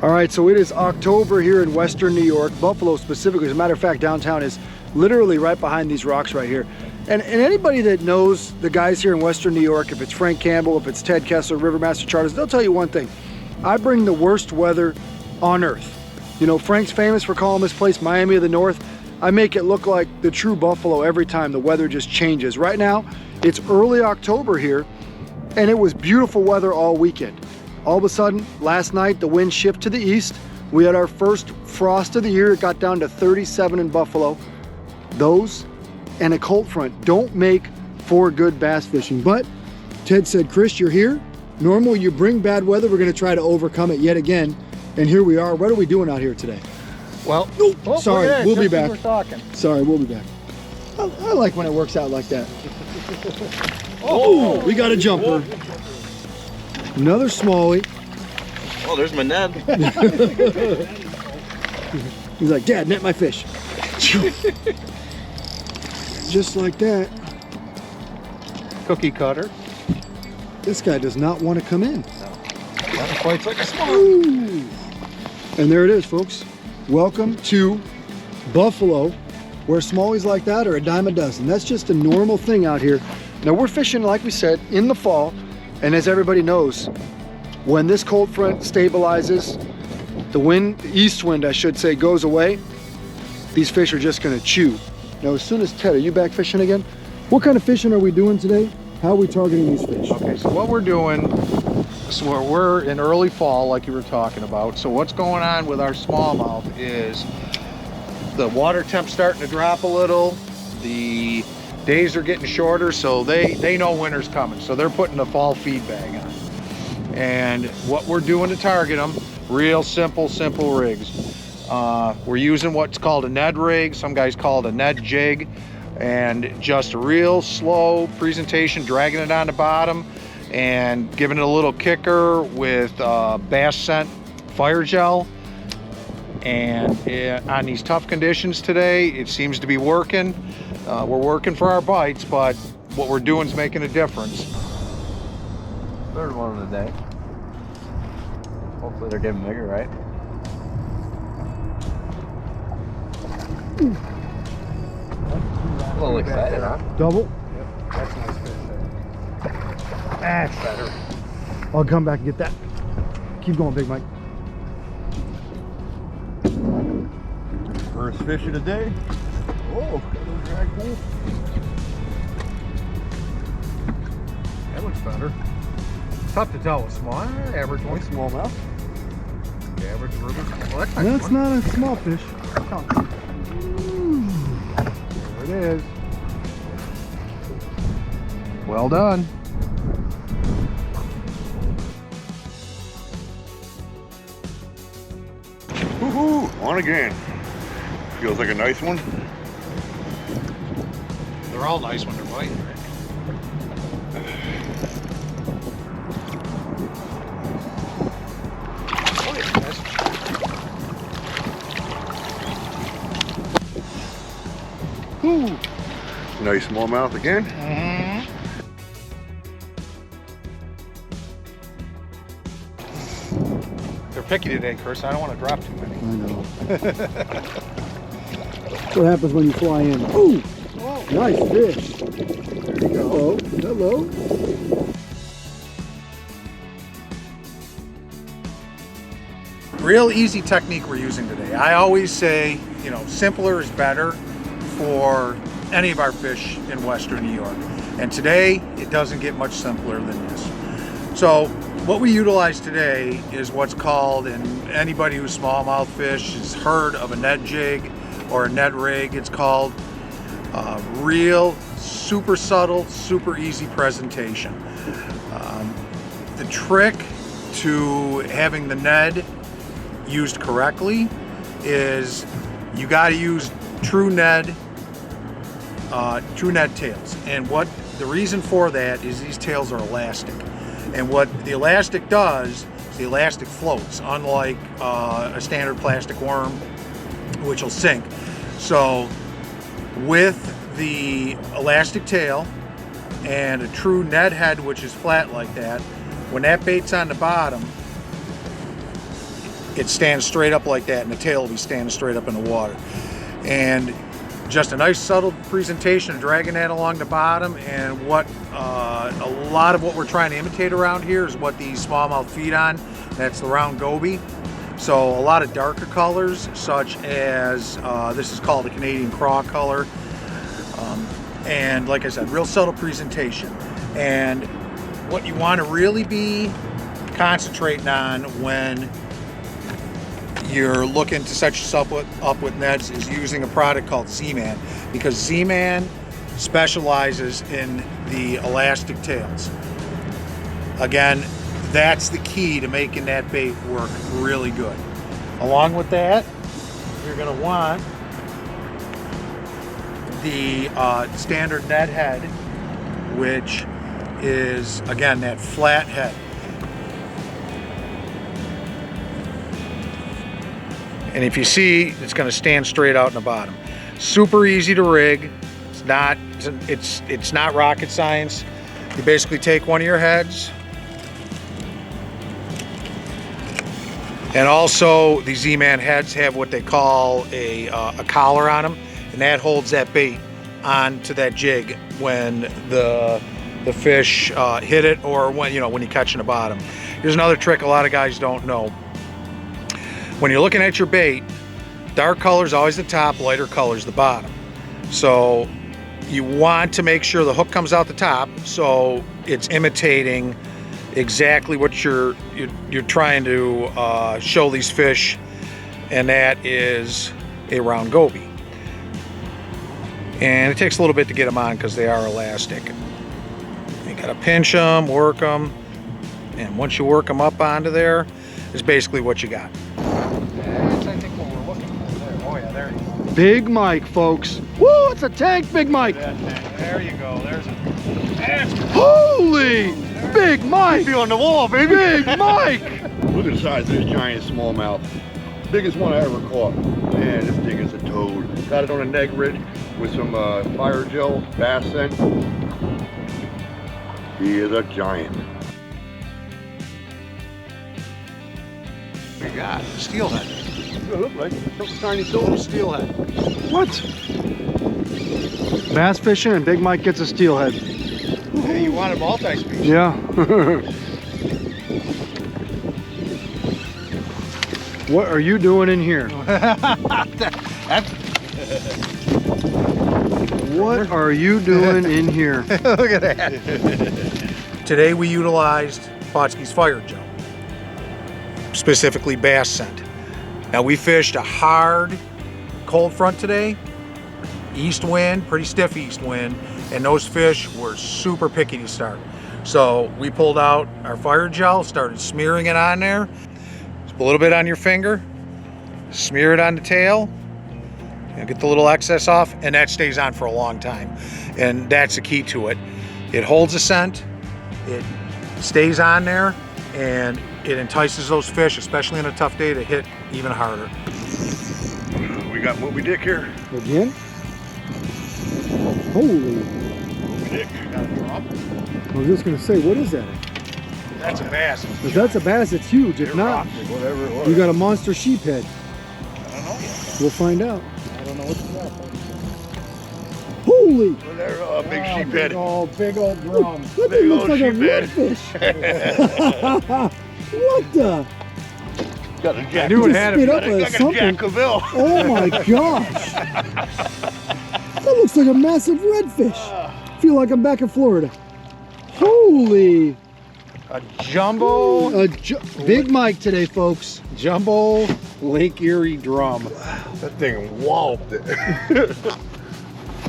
All right, so it is October here in Western New York, Buffalo specifically. As a matter of fact, downtown is literally right behind these rocks right here. And anybody that knows the guys here in Western New York, if it's Frank Campbell, if it's Ted Kessler, Rivermaster charters, they'll tell you one thing. I bring the worst weather on earth. You know, Frank's famous for calling this place Miami of the North. I make it look like the true Buffalo every time the weather just changes. Right now, it's early October here, and it was beautiful weather all weekend. All of a sudden, last night, the wind shifted to the east. We had our first frost of the year. It got down to 37 in Buffalo. Those and a cold front don't make for good bass fishing. But Ted said, Chris, you're here. Normally you bring bad weather. We're gonna try to overcome it yet again. And here we are. What are we doing out here today? Well, sorry, we'll be back. We're talking. Sorry, we'll be back. I like when it works out like that. Oh, we got a jumper. Another smallie. Oh, there's my net. He's like, Dad, net my fish. Just like that. Cookie cutter. This guy does not want to come in. That fights like a small. Ooh. And there it is, folks. Welcome to Buffalo, where smallies like that are a dime a dozen. That's just a normal thing out here. Now we're fishing, like we said, in the fall. And as everybody knows, when this cold front stabilizes, the wind, the east wind I should say, goes away, these fish are just gonna chew. Now as soon as Ted, are you back fishing again? What kind of fishing are we doing today? How are we targeting these fish? Okay, so what we're doing, so we're in early fall like you were talking about. So what's going on with our smallmouth is the water temp's starting to drop a little, the days are getting shorter, so they know winter's coming, so they're putting the fall feed bag on. And what we're doing to target them, real simple rigs. We're using what's called a Ned rig, some guys call it a Ned jig, and just a real slow presentation, dragging it on the bottom and giving it a little kicker with bass scent fire gel. And on these tough conditions today, it seems to be working. We're working for our bites, but what we're doing is making a difference. Third one of the day. Hopefully they're getting bigger, right? A little excited, huh? Double? Yep, that's a nice fish there. That's better. I'll come back and get that. Keep going, Big Mike. First fish of the day. Oh, got a little drag pull. That looks better. Tough to tell with small, average one. Smallmouth. Average river. Well, That's not a small fish. There it is. Well done. Woohoo! On again. Feels like a nice one. They're all nice when they're biting, right? Oh, yeah, nice. Woo! Nice smallmouth again. They're picky today, Chris. I don't want to drop too many. I know. That's what happens when you fly in. Ooh! Oh, Nice fish. there you go. Hello. Hello. Real easy technique we're using today. I always say, you know, simpler is better for any of our fish in Western New York. And today, it doesn't get much simpler than this. So what we utilize today is what's called, and anybody who's smallmouth fish has heard of a Ned jig or a Ned rig, it's called. Real, super subtle, super easy presentation. The trick to having the Ned used correctly is you got to use true Ned tails. And what the reason for that is these tails are elastic. And what the elastic does is the elastic floats, unlike a standard plastic worm, which will sink. So with the elastic tail and a true Ned head, which is flat like that, when that bait's on the bottom, it stands straight up like that, and the tail will be standing straight up in the water. And just a nice subtle presentation of dragging that along the bottom. And what a lot of what we're trying to imitate around here is what these smallmouth feed on. That's the round goby. So a lot of darker colors, such as this is called a Canadian craw color. And like I said, real subtle presentation. And what you want to really be concentrating on when you're looking to set yourself up with nets is using a product called Z-Man, because Z-Man specializes in the elastic tails. Again, that's the key to making that bait work really good. Along with that, you're going to want the standard net head, which is, again, that flat head. And if you see, it's going to stand straight out in the bottom. Super easy to rig. It's not rocket science. You basically take one of your heads, and also the Z-Man heads have what they call a collar on them, and that holds that bait onto that jig when the fish hit it, or when you're catching the bottom. Here's another trick a lot of guys don't know. When you're looking at your bait, dark color is always the top, lighter color is the bottom. So you want to make sure the hook comes out the top, so it's imitating exactly what you're trying to show these fish, and that is a round goby. And it takes a little bit to get them on because they are elastic. You gotta pinch them, work them, and once you work them up onto there, is basically what you got. That's, I think, what we're looking for there. Oh yeah, there you go. Big Mike, folks. Woo, it's a tank, Big Mike. There you go. There's a... Holy, Big Mike. Be on the wall, baby. Big Mike. Look at the size of this giant smallmouth. Biggest one I ever caught. Man, this thing is a toad. Got it on a neg rig with some fire gel, bass scent. He is a giant. We got steelhead. It looks like some tiny Little silver. steelhead. What? Bass fishing and Big Mike gets a steelhead. Hey, you want a multi-species? Yeah. What are you doing in here? What are you doing in here? Look at that. Today we utilized Pautzke's fire gel, specifically bass scent. Now we fished a hard cold front today, east wind, pretty stiff east wind, and those fish were super picky to start. So we pulled out our fire gel, started smearing it on there. Just a little bit on your finger, smear it on the tail, and get the little excess off, and that stays on for a long time. And that's the key to it. It holds the scent, it stays on there, and it entices those fish, especially on a tough day, to hit even harder. We got Moby Dick here. Again? Holy. Moby Dick. Got a drop? I was just gonna say, what is that? That's a bass. If that's a bass, it's huge. If not, Whatever it was. you got a monster sheephead. I don't know yet. We'll find out. I don't know what you got. Holy! Whatever, big sheephead. Big old drum. That Big thing looks old like a sheephead. redfish. What the? Got a jack. I knew it Just had spit it. up Got a something. Jack Cavell. Oh my gosh! That looks like a massive redfish. Feel like I'm back in Florida. Holy! A jumbo, Big Mike today, folks. jumbo Lake Erie drum. That thing walloped it.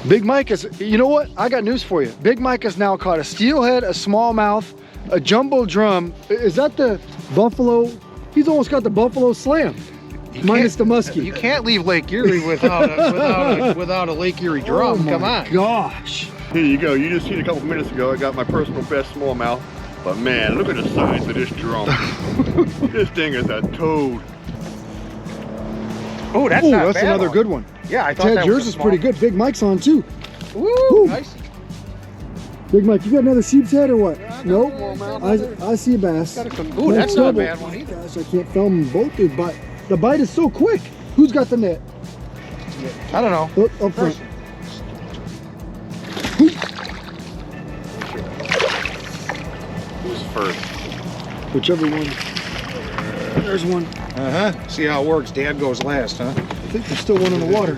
Big Mike is, you know what? I got news for you. Big Mike has now caught a steelhead, a smallmouth, a jumbo drum. Is that the buffalo? He's almost got the buffalo slam. Minus the muskie. You can't leave Lake Erie without a Lake Erie drum. Oh Come my on. gosh. Here you go. You just seen a couple minutes ago. I got my personal best smallmouth. But man, look at the size of this drum. This thing is a toad. Oh, that's Ooh, not that's bad another one. good one. Yeah, I thought Ted, that yours was a is pretty small- good. Big Mike's on too. Woo, Ooh. nice. Big Mike, you got another sheep's head or what? Yeah, I got Nope. a smallmouth. I see a bass. Ooh, that's not a bad one either. Gosh, I can't film them both, dude, but the bite is so quick. Who's got the net? I don't know. Oh, up front. Who's first? Whichever one. There's one. Uh-huh. See how it works. Dad goes last, huh? I think there's still one in the water.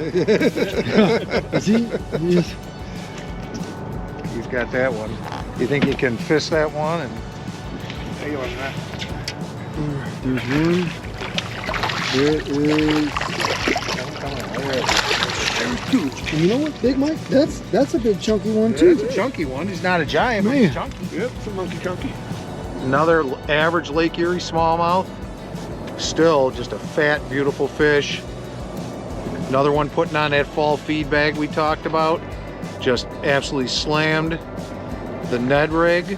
Is he? Yes. He's got that one. You think he can fist that one? And There's one. There is. And you know what, Big Mike? That's a big chunky one too. It's a chunky one. He's not a giant, but he's chunky. Yep, it's a monkey chunky. Another average Lake Erie smallmouth. Still just a fat, beautiful fish. Another one putting on that fall feed bag we talked about. Just absolutely slammed the Ned rig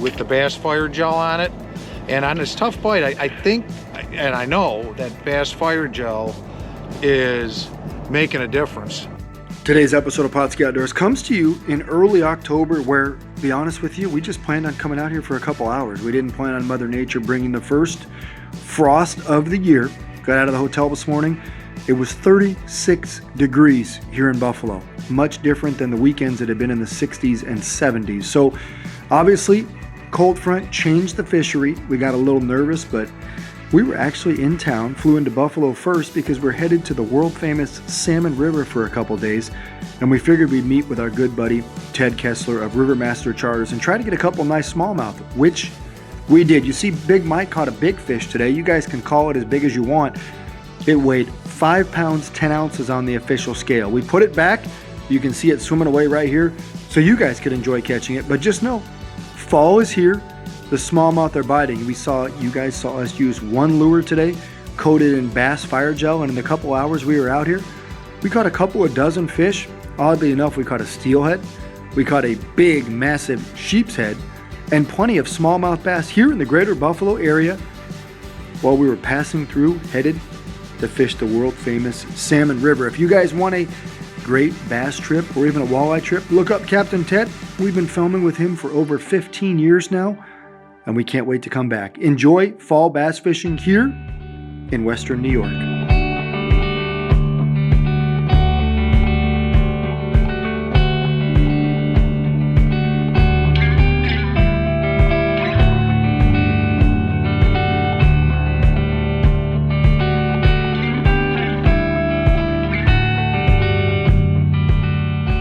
with the bass fire gel on it. And on this tough bite, I think, and I know that bass fire gel is making a difference. Today's episode of Pautzke Outdoors comes to you in early October where, to be honest with you, we just planned on coming out here for a couple hours. We didn't plan on Mother Nature bringing the first frost of the year. Got out of the hotel this morning. It was 36 degrees here in Buffalo. Much different than the weekends that had been in the 60s and 70s. So obviously, cold front changed the fishery. We got a little nervous, but we were actually in town, flew into Buffalo first because we're headed to the world famous Salmon River for a couple days. And we figured we'd meet with our good buddy, Ted Kessler of Rivermaster Charters and try to get a couple nice smallmouth, which we did. You see Big Mike caught a big fish today. You guys can call it as big as you want. It weighed 5 pounds, 10 ounces on the official scale. We put it back. You can see it swimming away right here. So you guys could enjoy catching it. But just know, fall is here. The smallmouth are biting. You guys saw us use one lure today, coated in bass fire gel, and in the couple hours we were out here, we caught a couple of dozen fish. Oddly enough, we caught a steelhead, we caught a big, massive sheep's head, and plenty of smallmouth bass here in the greater Buffalo area while we were passing through, headed to fish the world famous Salmon River. If you guys want a great bass trip or even a walleye trip, look up Captain Ted. We've been filming with him for over 15 years now, and we can't wait to come back. Enjoy fall bass fishing here in Western New York.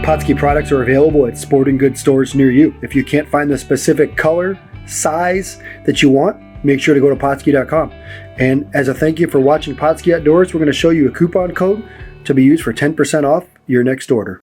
Pautzke products are available at sporting goods stores near you. If you can't find the specific color, size that you want, make sure to go to Pautzke.com. And as a thank you for watching Pautzke Outdoors, we're going to show you a coupon code to be used for 10% off your next order.